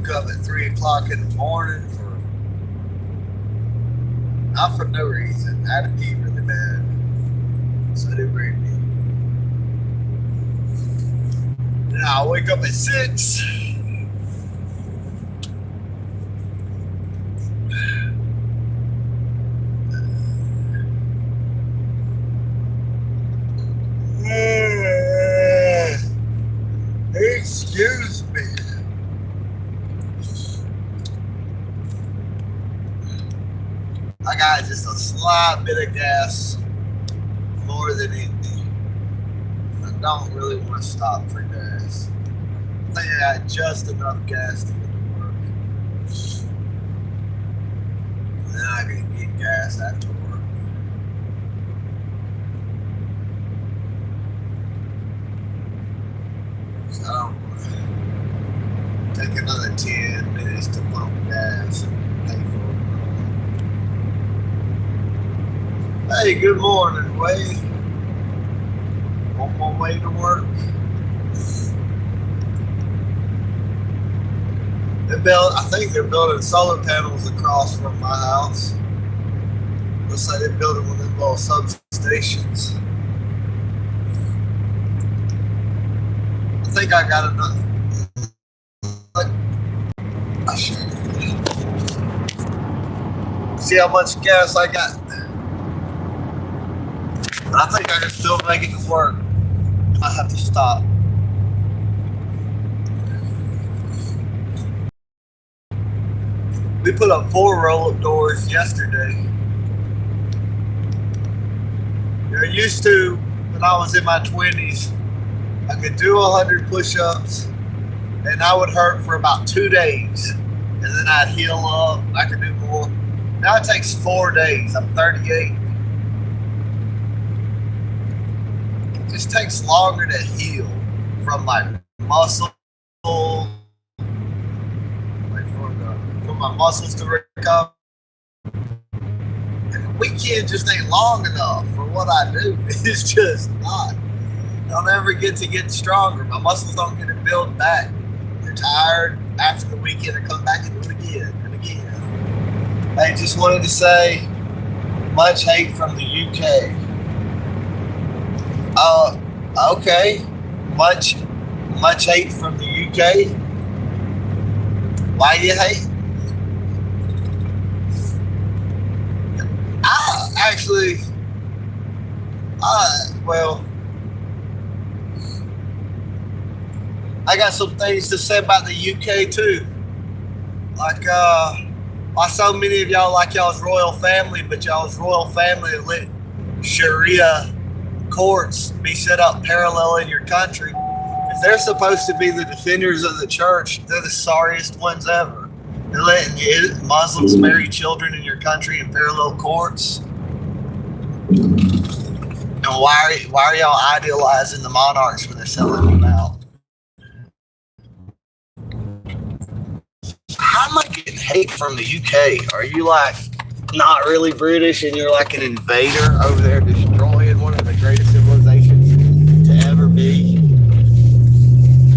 woke up at 3 o'clock in the morning not for no reason. I had to pee really bad. So they bring me. Now I wake up at 6. Excuse me. I got just a slight bit of gas more than anything. I don't really want to stop for gas. I think I got just enough gas to get to work. And then I can get gas after work. So I don't want to take another 10 minutes to pump gas and pay for it. Hey, good morning, Wade. On my way to work. I think they're building solar panels across from my house. Looks like they're building one of them little substations. I think I got enough. I should see how much gas I got. I think I can still make it to work. I have to stop. We put up 4 roll-up doors yesterday. You're used to, when I was in my 20s, I could do 100 push-ups and I would hurt for about 2 days. And then I'd heal up, I could do more. Now it takes 4 days. I'm 38. It just takes longer to heal from my muscle, for my muscles to recover. And the weekend just ain't long enough for what I do. It's just not. I don't ever get to get stronger. My muscles don't get to build back. They're tired after the weekend. I come back and do it again and again. I just wanted to say, much hate from the UK. Okay. Much hate from the UK. Why you hate? I got some things to say about the UK too. Like, why so many of y'all like y'all's royal family, but y'all's royal family let Sharia courts be set up parallel in your country. If they're supposed to be the defenders of the church, they're the sorriest ones ever. They're letting Muslims marry children in your country in parallel courts. And why are y'all idealizing the monarchs when they're selling them out? How am I getting hate from the UK? Are you like not really British and you're like an invader over there destroying one of the greatest civilizations to ever be?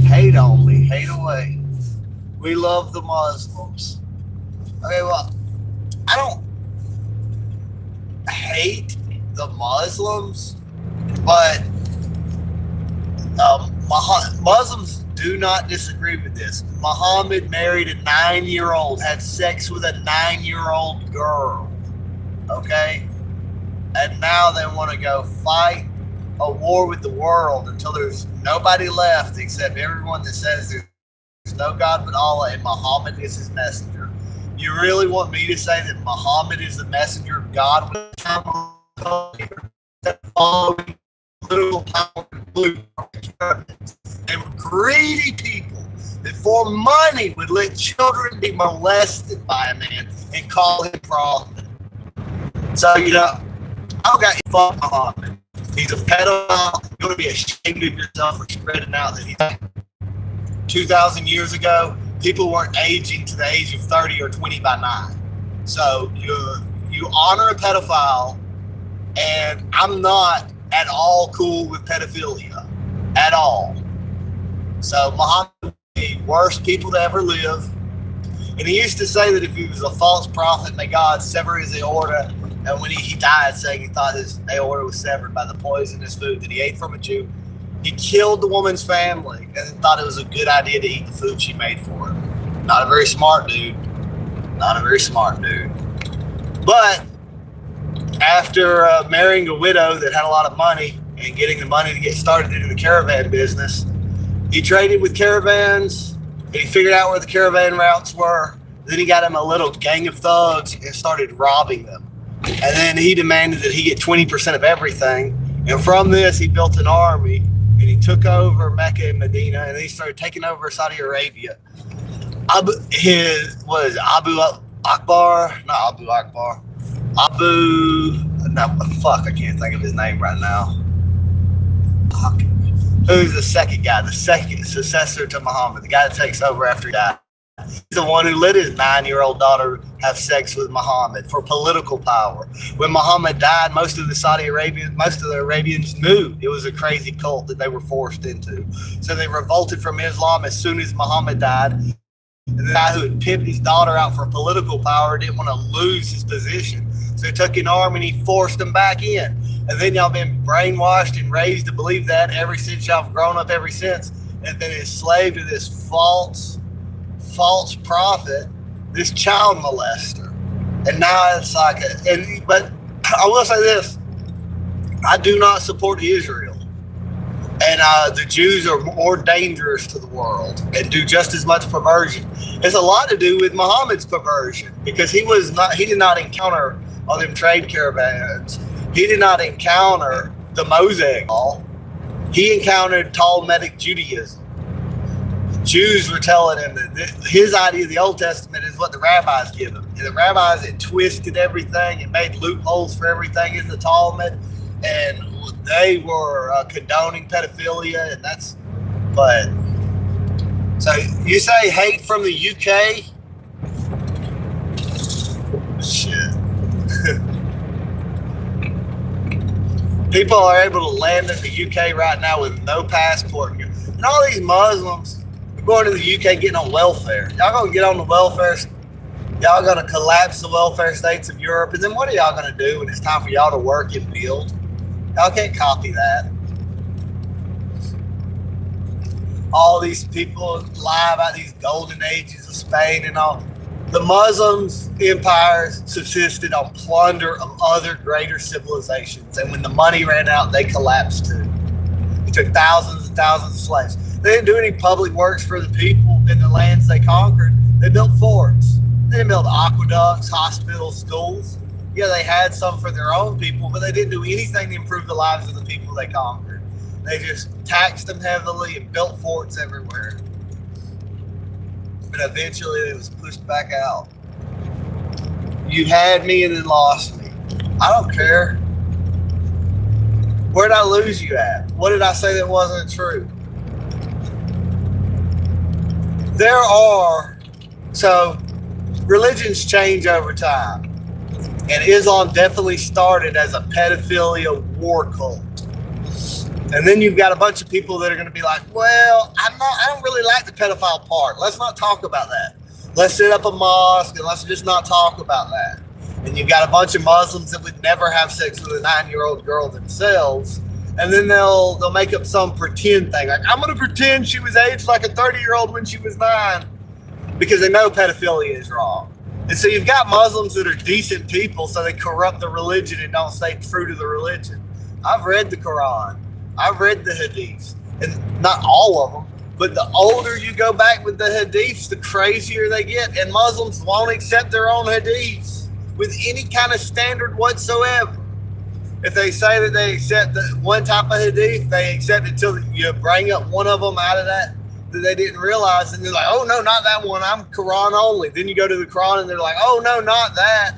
Hate on me, hate away. We love the Muslims. Okay, well, I don't hate the Muslims, but Muslims do not disagree with this. Muhammad married a 9-year-old, had sex with a 9-year-old girl, okay? And now they want to go fight a war with the world until there's nobody left except everyone that says there's no God but Allah and Muhammad is his messenger. You really want me to say that Muhammad is the messenger of God with following political power and blueprints? They were greedy people that for money would let children be molested by a man and call him prophet. So, I don't got you fuck Muhammad. He's a pedophile. You're going to be ashamed of yourself for spreading out that he's 2,000 years ago, people weren't aging to the age of 30 or 20 by 9. So you honor a pedophile, and I'm not at all cool with pedophilia. At all. So Muhammad was the worst people to ever live. And he used to say that if he was a false prophet, may God sever his aorta. And when he died, saying he thought his aorta was severed by the poisonous food that he ate from a Jew, he killed the woman's family and thought it was a good idea to eat the food she made for him. Not a very smart dude. Not a very smart dude. But after marrying a widow that had a lot of money and getting the money to get started into the caravan business, he traded with caravans and he figured out where the caravan routes were. Then he got him a little gang of thugs and started robbing them. And then he demanded that he get 20% of everything. And from this, he built an army and he took over Mecca and Medina, and then he started taking over Saudi Arabia. Abu Akbar, not Abu Akbar. I can't think of his name right now. Who's the second guy, the second successor to Muhammad, the guy that takes over after he died? He's the one who let his 9-year-old daughter have sex with Muhammad for political power. When Muhammad died, most of the Arabians knew it was a crazy cult that they were forced into. So they revolted from Islam as soon as Muhammad died. And the guy who had pimped his daughter out for political power didn't want to lose his position. So he took an arm and he forced them back in. And then y'all been brainwashed and raised to believe that ever since y'all have grown up ever since. And been enslaved to this false prophet, this child molester. And now it's like, but I will say this, I do not support Israel. And the Jews are more dangerous to the world and do just as much perversion. It's a lot to do with Muhammad's perversion, because he did not encounter all them trade caravans. He did not encounter the Mosaic Law. He encountered Talmudic Judaism. Jews were telling him that his idea of the Old Testament is what the rabbis give him. And the rabbis had twisted everything and made loopholes for everything in the Talmud, and they were condoning pedophilia, and but so you say hate from the UK? Shit. People are able to land in the UK right now with no passport. And all these Muslims are going to the UK getting on welfare. Y'all gonna get on the welfare? Y'all gonna collapse the welfare states of Europe? And then what are y'all gonna do when it's time for y'all to work and build? Y'all can't copy that. All these people lie about these golden ages of Spain and all. The Muslims' empires subsisted on plunder of other greater civilizations. And when the money ran out, they collapsed too. They took thousands and thousands of slaves. They didn't do any public works for the people in the lands they conquered. They built forts. They didn't build aqueducts, hospitals, schools. Yeah, they had some for their own people, but they didn't do anything to improve the lives of the people they conquered. They just taxed them heavily and built forts everywhere. But eventually it was pushed back out. You had me and then lost me. I don't care. Where did I lose you at? What did I say that wasn't true? So religions change over time. And Islam definitely started as a pedophilia war cult. And then you've got a bunch of people that are going to be like, well, I don't really like the pedophile part. Let's not talk about that. Let's set up a mosque and let's just not talk about that. And you've got a bunch of Muslims that would never have sex with a 9-year-old girl themselves. And then they'll make up some pretend thing. Like, I'm going to pretend she was aged like a 30-year-old when she was 9, because they know pedophilia is wrong. And so you've got Muslims that are decent people, so they corrupt the religion and don't stay true to the religion. I've read the Quran. I've read the Hadiths. And not all of them, but the older you go back with the Hadiths, the crazier they get. And Muslims won't accept their own Hadiths with any kind of standard whatsoever. If they say that they accept the one type of Hadith, they accept it until you bring up one of them out of that they didn't realize, and they're like, oh no, not that one, I'm Quran only. Then you go to the Quran and they're like, oh no, not that,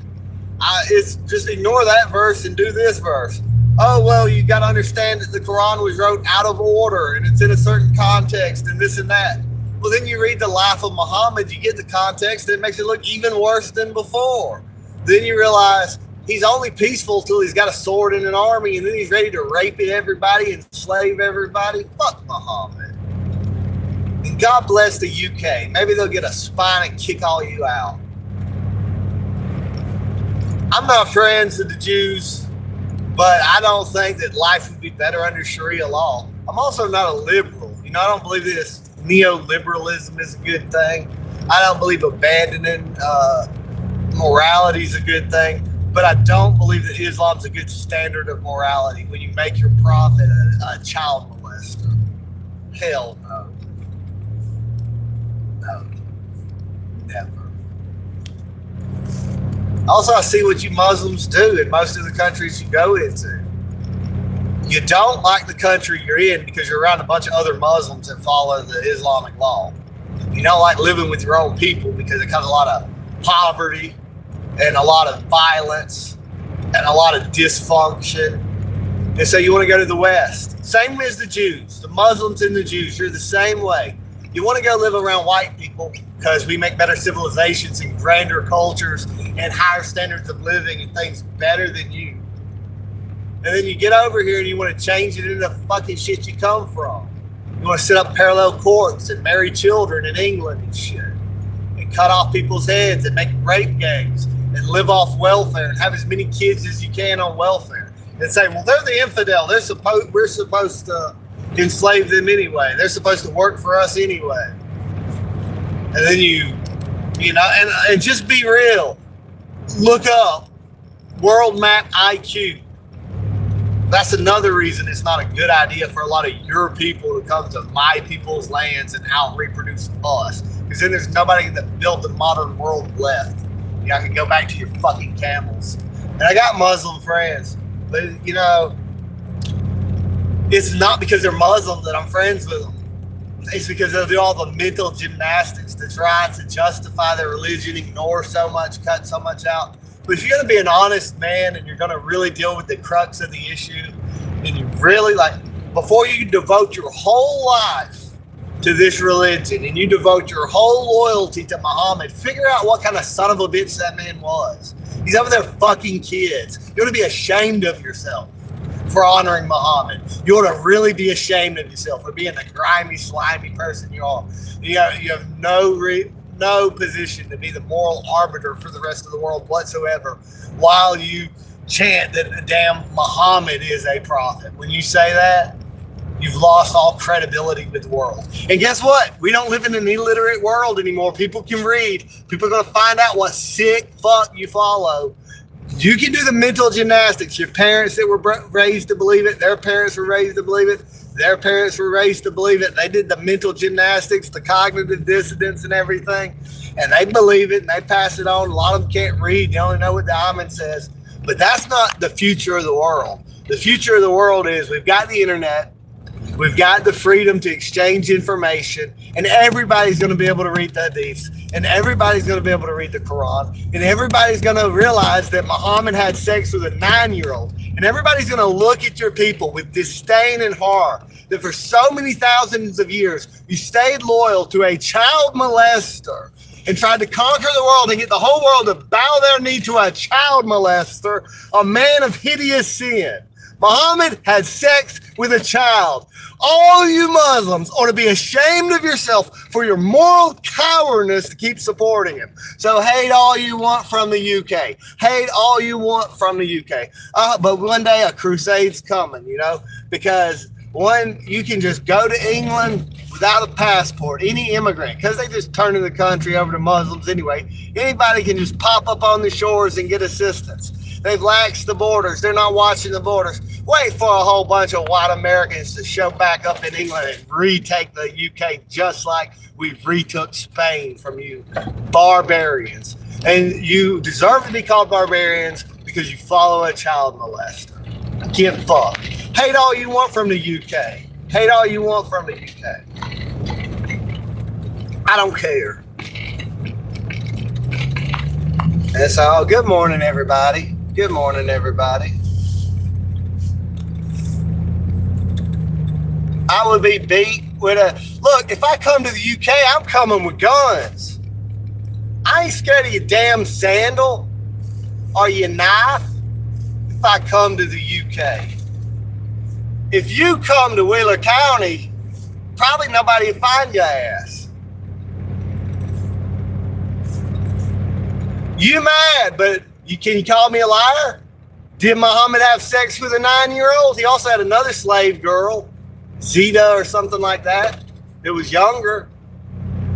it's just ignore that verse and do this verse. Oh well, you got to understand that the Quran was wrote out of order and it's in a certain context and this and that. Well, then you read the life of Muhammad, you get the context, and it makes it look even worse than before. Then you realize he's only peaceful till he's got a sword and an army, and then he's ready to rape everybody and slave everybody. Fuck Muhammad. And God bless the UK. Maybe they'll get a spine and kick all you out. I'm not friends with the Jews, but I don't think that life would be better under Sharia law. I'm also not a liberal. You know, I don't believe this neoliberalism is a good thing. I don't believe abandoning morality is a good thing. But I don't believe that Islam's a good standard of morality when you make your prophet a child molester. Hell no. No. Never. Also, I see what you Muslims do in most of the countries you go into. You don't like the country you're in because you're around a bunch of other Muslims that follow the Islamic law. You don't like living with your own people because it comes a lot of poverty and a lot of violence and a lot of dysfunction. And so you want to go to the West. Same as the Jews, the Muslims and the Jews, you're the same way. You want to go live around white people because we make better civilizations and grander cultures and higher standards of living and things better than you. And then you get over here and you want to change it into the fucking shit you come from. You want to set up parallel courts and marry children in England and shit. And cut off people's heads and make rape gangs and live off welfare and have as many kids as you can on welfare. And say, well, they're the infidel. We're supposed to enslave them anyway. They're supposed to work for us anyway. And then you know, and just be real. Look up World Map IQ. That's another reason it's not a good idea for a lot of your people to come to my people's lands and out-reproduce us. Because then there's nobody that built the modern world left. I can go back to your fucking camels. And I got Muslim friends. But, you know, it's not because they're Muslim that I'm friends with them. It's because they'll do all the mental gymnastics to try to justify their religion, ignore so much, cut so much out. But if you're going to be an honest man and you're going to really deal with the crux of the issue, and you really, before you devote your whole life to this religion and you devote your whole loyalty to Muhammad, figure out what kind of son of a bitch that man was. He's over there fucking kids. You ought to be ashamed of yourself for honoring Muhammad. You ought to really be ashamed of yourself for being the grimy, slimy person you are. You have no position to be the moral arbiter for the rest of the world whatsoever while you chant that damn Muhammad is a prophet. When you say that, you've lost all credibility with the world. And guess what? We don't live in an illiterate world anymore. People can read. People are going to find out what sick fuck you follow. You can do the mental gymnastics. Your parents that were raised to believe it, their parents were raised to believe it, their parents were raised to believe it. They did the mental gymnastics, the cognitive dissonance and everything, and they believe it, and they pass it on. A lot of them can't read. They only know what the Amen says. But that's not the future of the world. The future of the world is we've got the internet. We've got the freedom to exchange information, and everybody's going to be able to read the Hadiths, and everybody's going to be able to read the Quran, and everybody's going to realize that Muhammad had sex with a 9-year-old, and everybody's going to look at your people with disdain and horror that for so many thousands of years you stayed loyal to a child molester and tried to conquer the world and get the whole world to bow their knee to a child molester, a man of hideous sin. Muhammad had sex with a child. All you Muslims ought to be ashamed of yourself for your moral cowardice to keep supporting him. So hate all you want from the UK. Hate all you want from the UK. But one day a crusade's coming, you know, because one, you can just go to England without a passport, any immigrant, because they just turning the country over to Muslims anyway. Anybody can just pop up on the shores and get assistance. They've laxed the borders. They're not watching the borders. Wait for a whole bunch of white Americans to show back up in England and retake the UK just like we retook Spain from you barbarians. And you deserve to be called barbarians because you follow a child molester. Get fucked. Hate all you want from the UK. Hate all you want from the UK. I don't care. That's all. Good morning, everybody. Good morning, everybody. I would be beat with a... Look, if I come to the UK, I'm coming with guns. I ain't scared of your damn sandal or your knife if I come to the UK. If you come to Wheeler County, probably nobody would find your ass. You mad, but can you call me a liar? Did Muhammad have sex with a 9-year-old? He also had another slave girl, Zita or something like that. It was younger.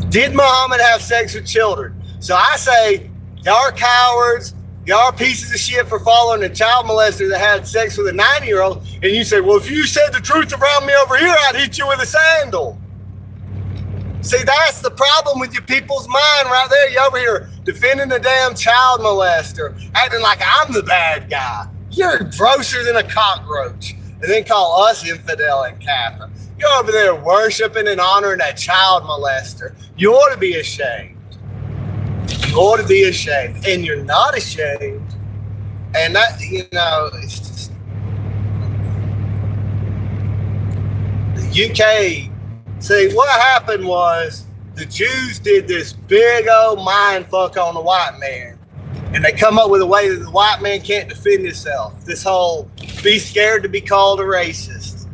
Did Muhammad have sex with children? So I say, y'all are cowards. Y'all are pieces of shit for following a child molester that had sex with a 9-year-old. And you say, well, if you said the truth around me over here, I'd hit you with a sandal. See, that's the problem with your people's mind right there. You over here defending the damn child molester, acting like I'm the bad guy. You're grosser than a cockroach. And then call us infidel and Catholic. You're over there worshiping and honoring a child molester. You ought to be ashamed. You ought to be ashamed. And you're not ashamed. And that, it's just... The UK... See, what happened was the Jews did this big old mind fuck on the white man. And they come up with a way that the white man can't defend himself. This whole be scared to be called a racist.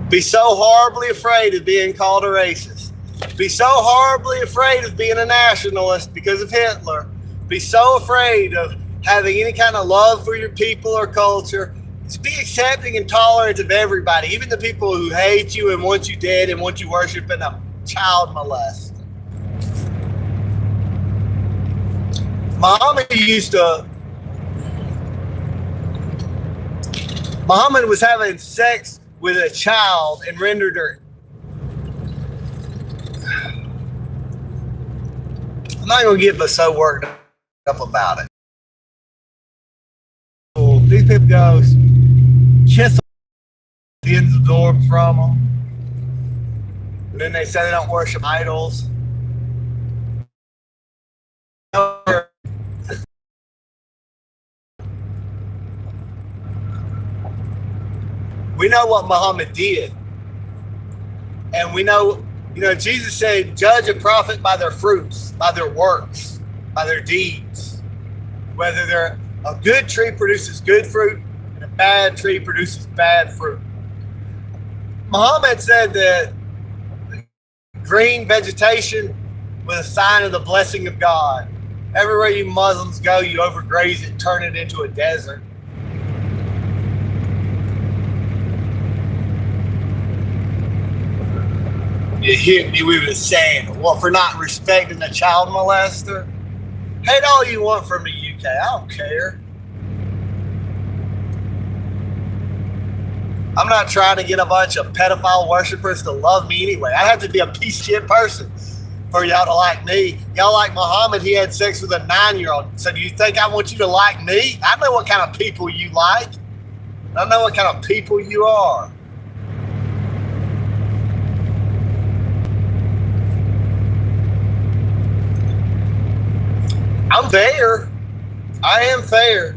Be so horribly afraid of being called a racist. Be so horribly afraid of being a nationalist because of Hitler. Be so afraid of having any kind of love for your people or culture. Just be accepting and tolerant of everybody, even the people who hate you and want you dead and want you worshiping a child molester. Muhammad was having sex with a child and rendered her. I'm not going to get so worked up about it. These people goes, kiss the ends absorbed from them. And then they say they don't worship idols. We know what Muhammad did. And we know, Jesus said, judge a prophet by their fruits, by their works, by their deeds. Whether they're a good tree produces good fruit, and a bad tree produces bad fruit. Muhammad said that green vegetation was a sign of the blessing of God. Everywhere you Muslims go, you overgraze it, turn it into a desert. You hit me with a sandal. What, for not respecting a child molester? Hate all you want from the UK. I don't care. I'm not trying to get a bunch of pedophile worshipers to love me anyway. I have to be a piece of shit person for y'all to like me. Y'all like Muhammad, he had sex with a 9-year-old. So do you think I want you to like me? I know what kind of people you like. I know what kind of people you are. I'm fair. I am fair.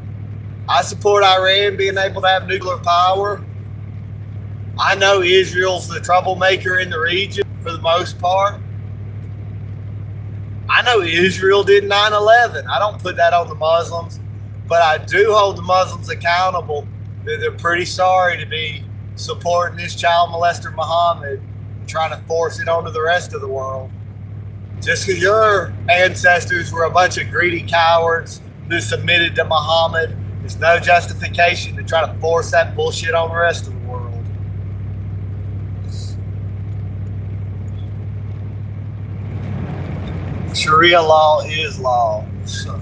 I support Iran being able to have nuclear power. I know Israel's the troublemaker in the region for the most part. I know Israel did 9/11. I don't put that on the Muslims, but I do hold the Muslims accountable that they're pretty sorry to be supporting this child molester Muhammad, trying to force it onto the rest of the world. Just because your ancestors were a bunch of greedy cowards who submitted to Muhammad, there's no justification to try to force that bullshit on the rest of the world. Sharia law is law. So.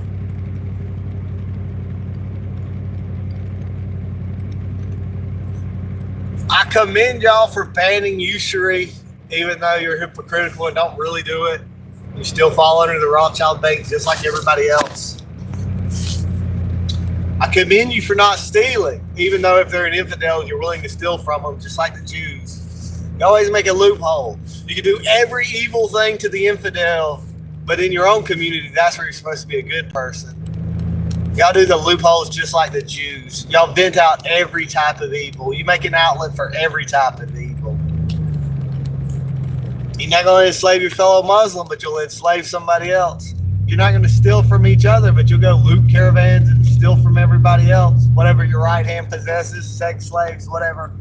I commend y'all for banning usury, even though you're hypocritical and don't really do it. You still fall under the Rothschild bank just like everybody else. I commend you for not stealing, even though if they're an infidel, you're willing to steal from them, just like the Jews. You always make a loophole. You can do every evil thing to the infidel, but in your own community, that's where you're supposed to be a good person. Y'all do the loopholes just like the Jews. Y'all vent out every type of evil. You make an outlet for every type of evil. You're not going to enslave your fellow Muslim, but you'll enslave somebody else. You're not going to steal from each other, but you'll go loot caravans and steal from everybody else. Whatever your right hand possesses, sex slaves, whatever.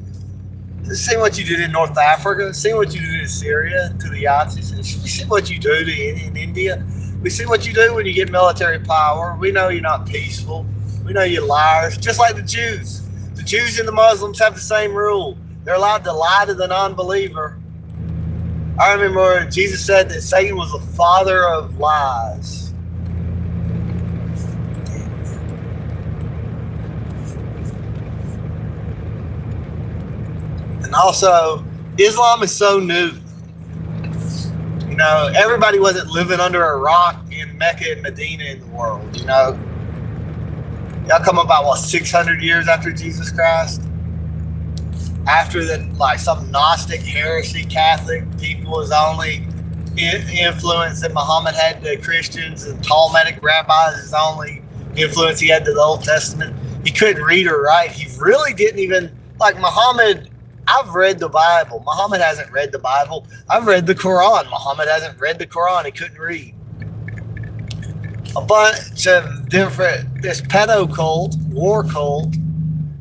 See what you did in North Africa. See what you did in Syria to the Yazidis. We see what you do in India. We see what you do when you get military power. We know you're not peaceful. We know you're liars, just like the Jews. The Jews and the Muslims have the same rule. They're allowed to lie to the non-believer. I remember Jesus said that Satan was the father of lies. And also, Islam is so new. You know, everybody wasn't living under a rock in Mecca and Medina in the world, you know. Y'all come about, what, 600 years after Jesus Christ? After the, like, some Gnostic heresy Catholic people is only influence that Muhammad had to Christians, and Talmudic rabbis is the only influence he had to the Old Testament. He couldn't read or write. He really didn't even, like Muhammad. I've read the Bible. Muhammad hasn't read the Bible. I've read the Quran. Muhammad hasn't read the Quran. He couldn't read. A bunch of different, this pedo cult, war cult,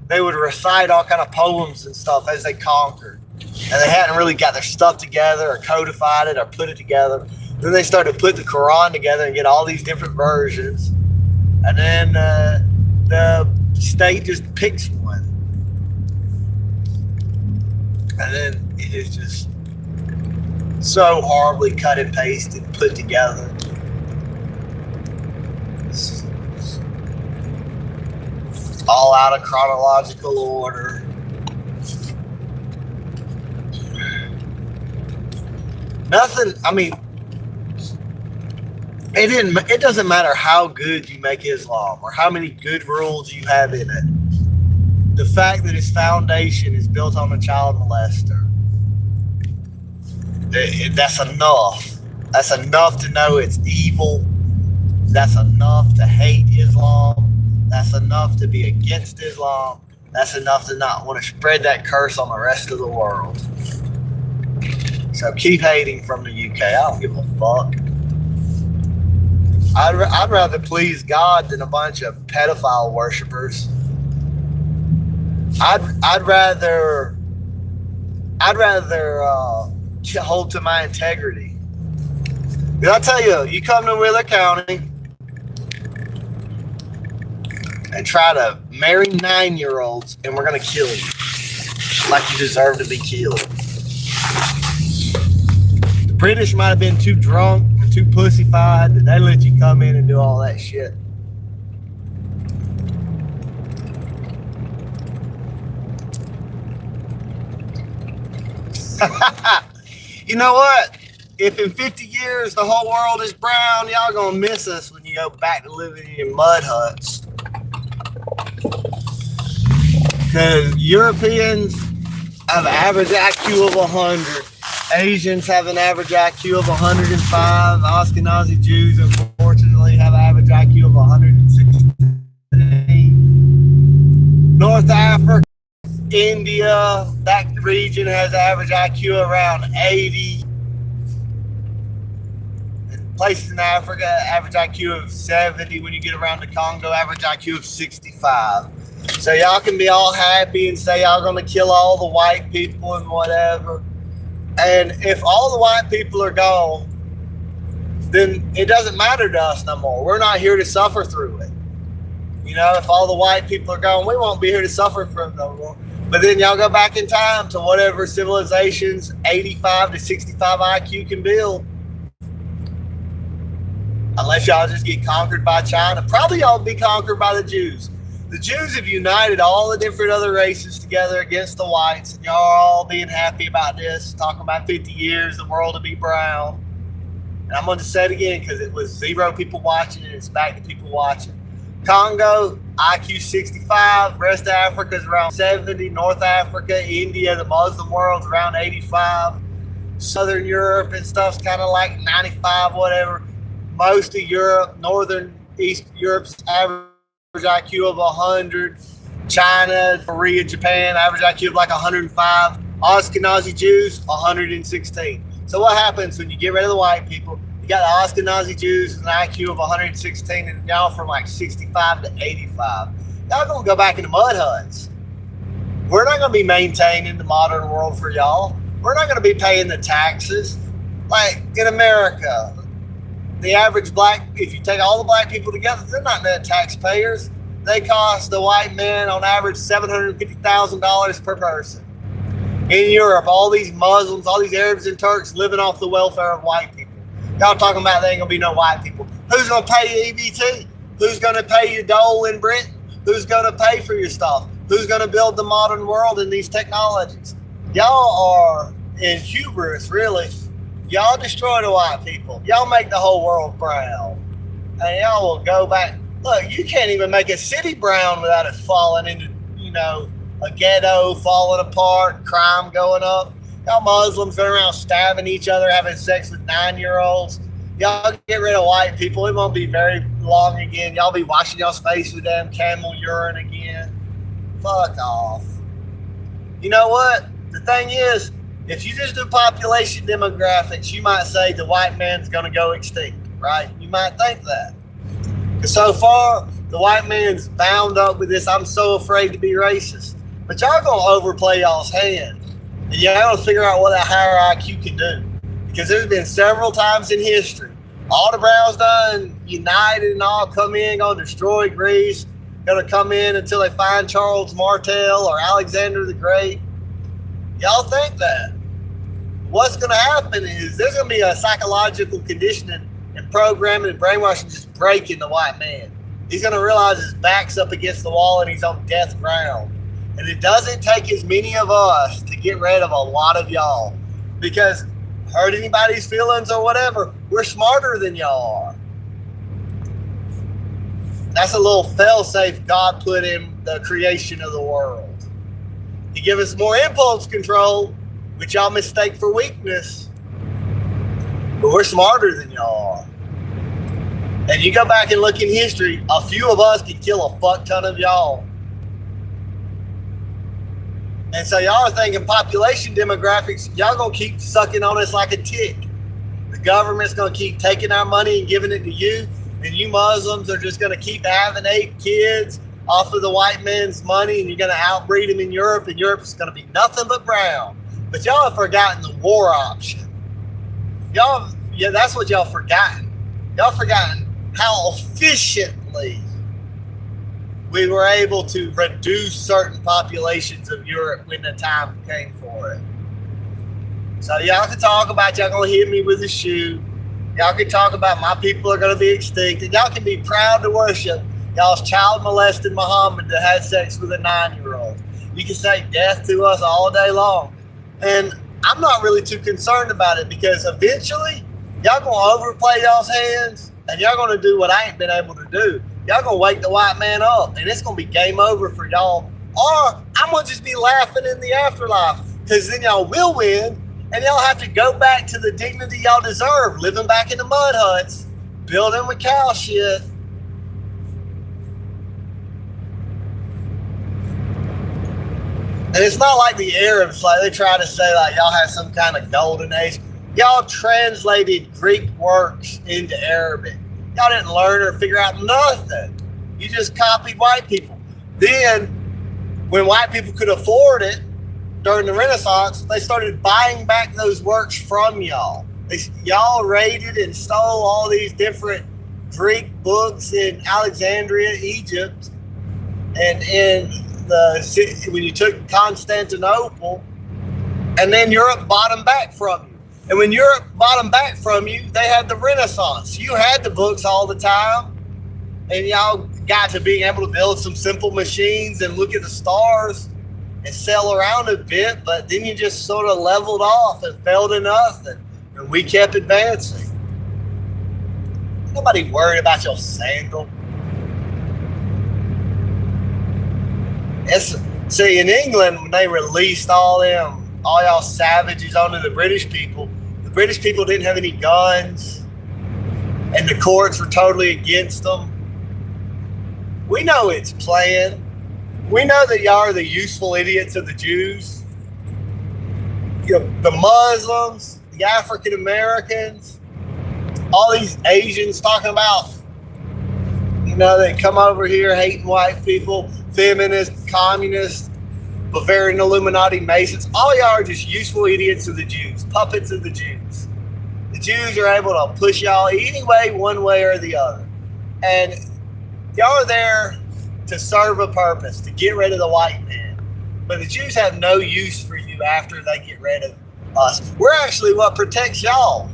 they would recite all kind of poems and stuff as they conquered. And they hadn't really got their stuff together or codified it or put it together. Then they started to put the Quran together and get all these different versions. And then the state just picks one. And then it is just so horribly cut and pasted, put together. It's all out of chronological order. Nothing, I mean, it doesn't matter how good you make Islam or how many good rules you have in it. The fact that its foundation is built on a child molester, that's enough. That's enough to know it's evil. That's enough to hate Islam. That's enough to be against Islam. That's enough to not want to spread that curse on the rest of the world. So keep hating from the UK. I don't give a fuck. I'd rather please God than a bunch of pedophile worshipers. I'd rather hold to my integrity. Did I tell you, you come to Wheeler County and try to marry 9-year-olds, and we're gonna kill you like you deserve to be killed. The British might have been too drunk and too pussyfied that they let you come in and do all that shit. You know what? If in 50 years the whole world is brown, y'all gonna miss us when you go back to living in your mud huts. Because Europeans have an average IQ of 100. Asians have an average IQ of 105. Ashkenazi Jews, unfortunately, have an average IQ of 116. North Africa, India, that region has an average IQ around 80. And places in Africa, average IQ of 70. When you get around to Congo, average IQ of 65. So y'all can be all happy and say y'all gonna kill all the white people and whatever. And if all the white people are gone, then it doesn't matter to us no more. We're not here to suffer through it. You know, if all the white people are gone, we won't be here to suffer from it no more. But then y'all go back in time to whatever civilizations 85 to 65 IQ can build. Unless y'all just get conquered by China. Probably y'all be conquered by the Jews. The Jews have united all the different other races together against the whites, and y'all are all being happy about this, talking about 50 years, the world will be brown. And I'm going to say it again because it was 0 people watching, and it's back to people watching. Congo, IQ 65, rest of Africa is around 70, North Africa, India, the Muslim world's around 85, Southern Europe and stuff's kind of like 95, whatever. Most of Europe, Northern East Europe's average IQ of 100. China, Korea, Japan, average IQ of like 105. Ashkenazi Jews, 116. So what happens when you get rid of the white people? You got the Ashkenazi Jews with an IQ of 116 and y'all from like 65 to 85. Y'all gonna go back into mud huts. We're not going to be maintaining the modern world for y'all. We're not going to be paying the taxes. Like in America, the average black, if you take all the black people together, they're not net taxpayers. They cost the white man on average $750,000 per person. In Europe, all these Muslims, all these Arabs and Turks living off the welfare of white people. Y'all talking about there ain't going to be no white people. Who's going to pay your EBT? Who's going to pay your dole in Britain? Who's going to pay for your stuff? Who's going to build the modern world in these technologies? Y'all are in hubris, really. Y'all destroy the white people. Y'all make the whole world brown. And y'all will go back. Look, you can't even make a city brown without it falling into, a ghetto falling apart, crime going up. Y'all Muslims going around stabbing each other, having sex with 9-year-olds. Y'all get rid of white people. It won't be very long again. Y'all be washing y'all's face with damn camel urine again. Fuck off. You know what? The thing is, if you just do population demographics, you might say the white man's going to go extinct, right? You might think that. Because so far, the white man's bound up with this, I'm so afraid to be racist. But y'all going to overplay y'all's hand. And y'all got to figure out what a higher IQ can do. Because there's been several times in history, all the Browns done united and all come in, going to destroy Greece, going to come in until they find Charles Martel or Alexander the Great. Y'all think that. What's going to happen is there's going to be a psychological conditioning and programming and brainwashing just breaking the white man. He's going to realize his back's up against the wall and he's on death ground. And it doesn't take as many of us to get rid of a lot of y'all. Because hurt anybody's feelings or whatever, we're smarter than y'all are. That's a little fail-safe God put in the creation of the world. He give us more impulse control, which y'all mistake for weakness. But we're smarter than y'all are. And you go back and look in history, a few of us could kill a fuck ton of y'all. And so y'all are thinking population demographics, y'all gonna keep sucking on us like a tick. The government's gonna keep taking our money and giving it to you, and you Muslims are just gonna keep having 8 kids off of the white man's money, and you're gonna outbreed them in Europe, and Europe's gonna be nothing but brown. But y'all have forgotten the war option. That's what y'all forgotten. Y'all forgotten how efficiently we were able to reduce certain populations of Europe when the time came for it. So y'all can talk about y'all gonna hit me with a shoe. Y'all can talk about my people are gonna be extinct. And y'all can be proud to worship y'all's child molested Muhammad that had sex with a 9-year-old. You can say death to us all day long. And I'm not really too concerned about it because eventually y'all gonna overplay y'all's hands and y'all gonna do what I ain't been able to do. Y'all gonna wake the white man up and it's gonna be game over for y'all. Or I'm gonna just be laughing in the afterlife because then y'all will win and y'all have to go back to the dignity y'all deserve, living back in the mud huts, building with cow shit. And it's not like the Arabs, like they try to say like y'all had some kind of golden age. Y'all translated Greek works into Arabic. Y'all didn't learn or figure out nothing. You just copied white people. Then, when white people could afford it during the Renaissance, they started buying back those works from y'all. Y'all raided and stole all these different Greek books in Alexandria, Egypt, and in when you took Constantinople, and then Europe bought them back from you. And when Europe bought them back from you, they had the Renaissance. You had the books all the time, and y'all got to being able to build some simple machines and look at the stars and sail around a bit, but then you just sort of leveled off and fell to nothing, and we kept advancing. Nobody worried about your sandal. See, in England, when they released all y'all savages onto the British people didn't have any guns, and the courts were totally against them. We know it's planned. We know that y'all are the useful idiots of the Jews. The Muslims, the African Americans, all these Asians talking about, they come over here hating white people, feminists, communists. Bavarian Illuminati Masons. All y'all are just useful idiots of the Jews, puppets of the Jews. The Jews are able to push y'all any way, one way or the other. And y'all are there to serve a purpose, to get rid of the white man. But the Jews have no use for you after they get rid of us. We're actually what protects y'all.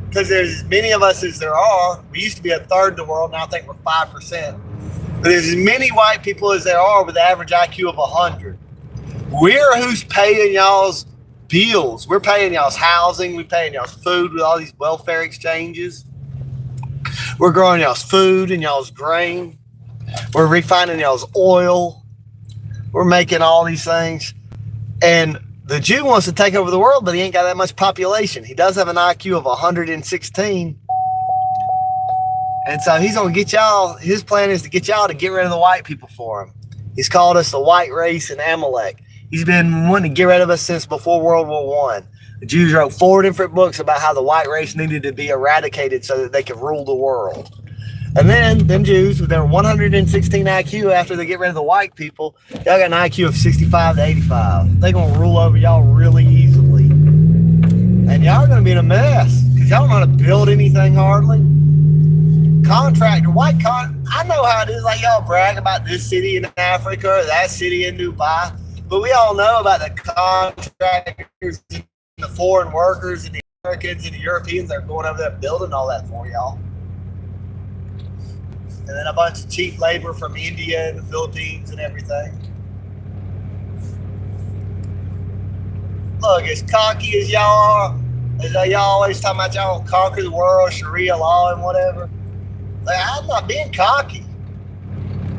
Because there's as many of us as there are. We used to be a third of the world. Now I think we're 5%. But there's as many white people as there are with an average IQ of 100. We're who's paying y'all's bills. We're paying y'all's housing. We're paying y'all's food with all these welfare exchanges. We're growing y'all's food and y'all's grain. We're refining y'all's oil. We're making all these things. And the Jew wants to take over the world, but he ain't got that much population. He does have an IQ of 116. And so he's going to get y'all, his plan is to get y'all to get rid of the white people for him. He's called us the white race and Amalek. He's been wanting to get rid of us since before World War I. The Jews wrote 4 different books about how the white race needed to be eradicated so that they could rule the world. And then them Jews with their 116 IQ, after they get rid of the white people, y'all got an IQ of 65 to 85. They're going to rule over y'all really easily. And y'all are going to be in a mess because y'all don't know how to build anything hardly. Contractor, I know how it is. Like y'all brag about this city in Africa or that city in Dubai, but we all know about the contractors, and the foreign workers, and the Americans and the Europeans that are going over there building all that for y'all. And then a bunch of cheap labor from India and the Philippines and everything. Look, as cocky as y'all are, as y'all always talking about y'all will conquer the world, Sharia law and whatever. Like, I'm not being cocky.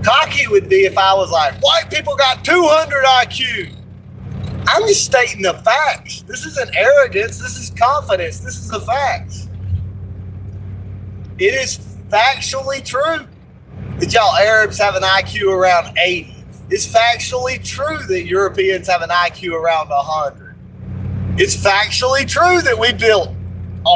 Cocky would be if I was like, white people got 200 IQ. I'm just stating the facts. This isn't arrogance. This is confidence. This is the facts. It is factually true that y'all Arabs have an IQ around 80. It's factually true that Europeans have an IQ around 100. It's factually true that we built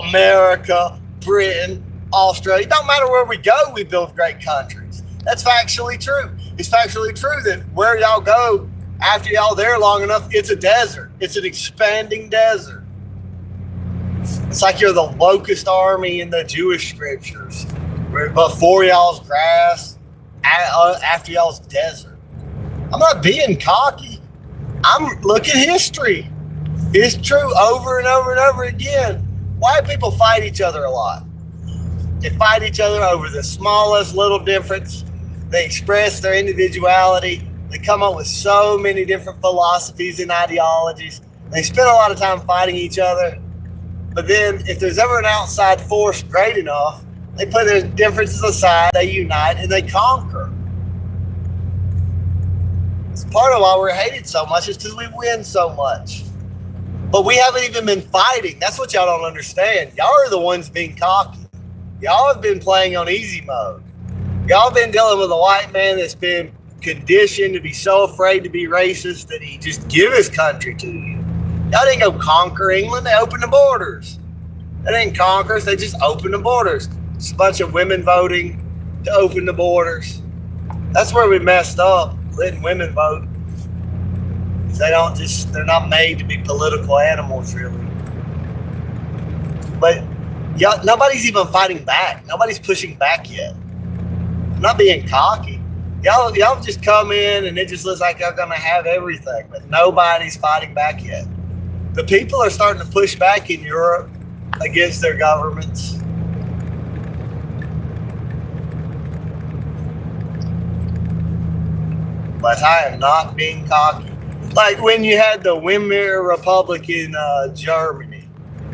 America, Britain, Australia. It don't matter where we go, we build great countries. That's factually true. It's factually true that where y'all go, after y'all there long enough, it's a desert. It's an expanding desert. It's like you're the locust army in the Jewish scriptures. Before y'all's grass, after y'all's desert. I'm not being cocky. I'm looking at history. It's true over and over and over again. White people fight each other a lot. They fight each other over the smallest little difference. They express their individuality. They come up with so many different philosophies and ideologies. They spend a lot of time fighting each other. But then if there's ever an outside force great enough, they put their differences aside, they unite, and they conquer. It's part of why we're hated so much is because we win so much. But we haven't even been fighting. That's what y'all don't understand. Y'all are the ones being cocky. Y'all have been playing on easy mode. Y'all have been dealing with a white man that's been conditioned to be so afraid to be racist that he just give his country to you. Y'all didn't go conquer England. They opened the borders. They didn't conquer us. They just opened the borders. It's a bunch of women voting to open the borders. That's where we messed up, letting women vote. They're not made to be political animals, really. But nobody's even fighting back. Nobody's pushing back yet. I'm not being cocky. Y'all just come in and it just looks like y'all gonna have everything, but nobody's fighting back yet. The people are starting to push back in Europe against their governments. But I am not being cocky. Like when you had the Weimar Republic in Germany.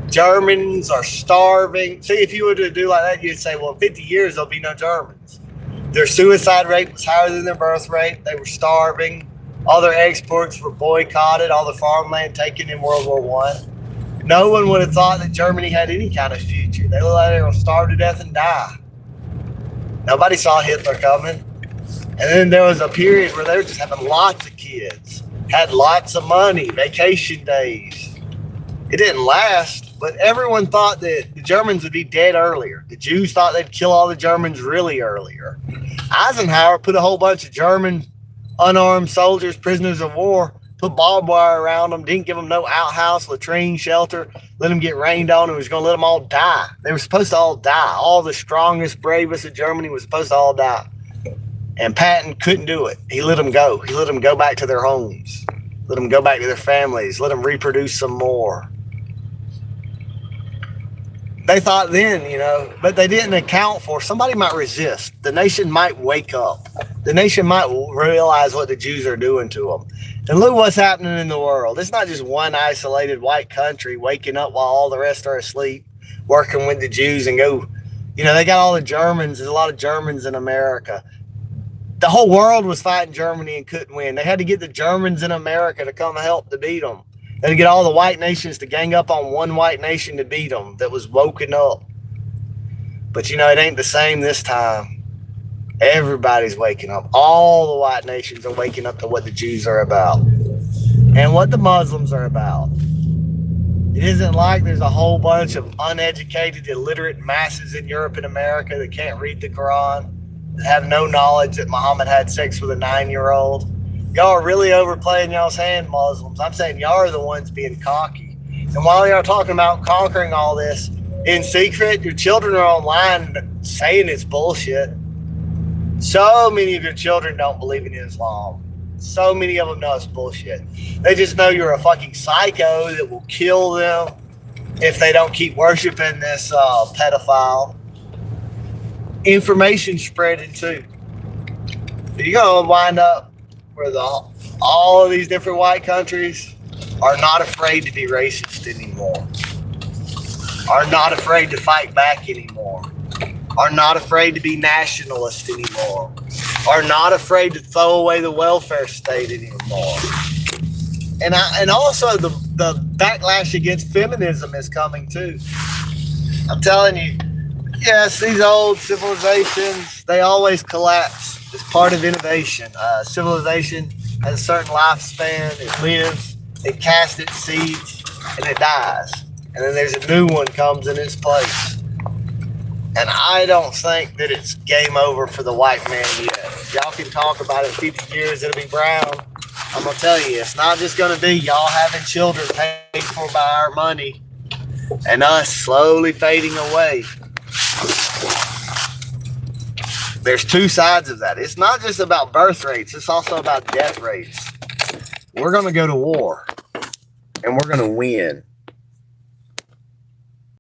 Germans are starving. See, if you were to do like that, you'd say, well, in 50 years, there'll be no Germans. Their suicide rate was higher than their birth rate. They were starving. All their exports were boycotted. All the farmland taken in World War I. No one would have thought that Germany had any kind of future. They looked like they were going to starve to death and die. Nobody saw Hitler coming. And then there was a period where they were just having lots of kids, had lots of money, vacation days. It didn't last, but everyone thought that the Germans would be dead earlier. The Jews thought they'd kill all the Germans really Eisenhower put a whole bunch of German unarmed soldiers, prisoners of war, put barbed wire around them, didn't give them no outhouse, latrine, shelter, let them get rained on, and was going to let them all die. They were supposed to all die. All the strongest, bravest of Germany was supposed to all die. And Patton couldn't do it. He let them go. He let them go back to their homes, let them go back to their families, let them reproduce some more. They thought then, you know, but they didn't account for somebody might resist. The nation might wake up. The nation might realize what the Jews are doing to them. And look what's happening in the world. It's not just one isolated white country waking up while all the rest are asleep, working with the Jews and go, you know, they got all the Germans. There's a lot of Germans in America. The whole world was fighting Germany and couldn't win. They had to get the Germans in America to come help to beat them. They had to get all the white nations to gang up on one white nation to beat them that was woken up. But, you know, it ain't the same this time. Everybody's waking up. All the white nations are waking up to what the Jews are about and what the Muslims are about. It isn't like there's a whole bunch of uneducated, illiterate masses in Europe and America that can't read the Quran, that have no knowledge that Muhammad had sex with a 9-year-old. Y'all are really overplaying y'all's hand, Muslims. I'm saying y'all are the ones being cocky. And while y'all are talking about conquering all this in secret, your children are online saying it's bullshit. So many of your children don't believe in Islam. So many of them know it's bullshit. They just know you're a fucking psycho that will kill them if they don't keep worshiping this pedophile. Information spreading too. You're going to wind up where all of these different white countries are not afraid to be racist anymore, are not afraid to fight back anymore, are not afraid to be nationalist anymore, are not afraid to throw away the welfare state anymore. And also the backlash against feminism is coming too. I'm telling you, yes, these old civilizations, they always collapse. It's part of innovation. Civilization has a certain lifespan. It lives, it casts its seeds, and it dies. And then there's a new one comes in its place. And I don't think that it's game over for the white man yet. Y'all can talk about it 50 years, it'll be brown. I'm going to tell you, it's not just going to be y'all having children paid for by our money and us slowly fading away. There's two sides of that. It's not just about birth rates. It's also about death rates. We're going to go to war, and we're going to win.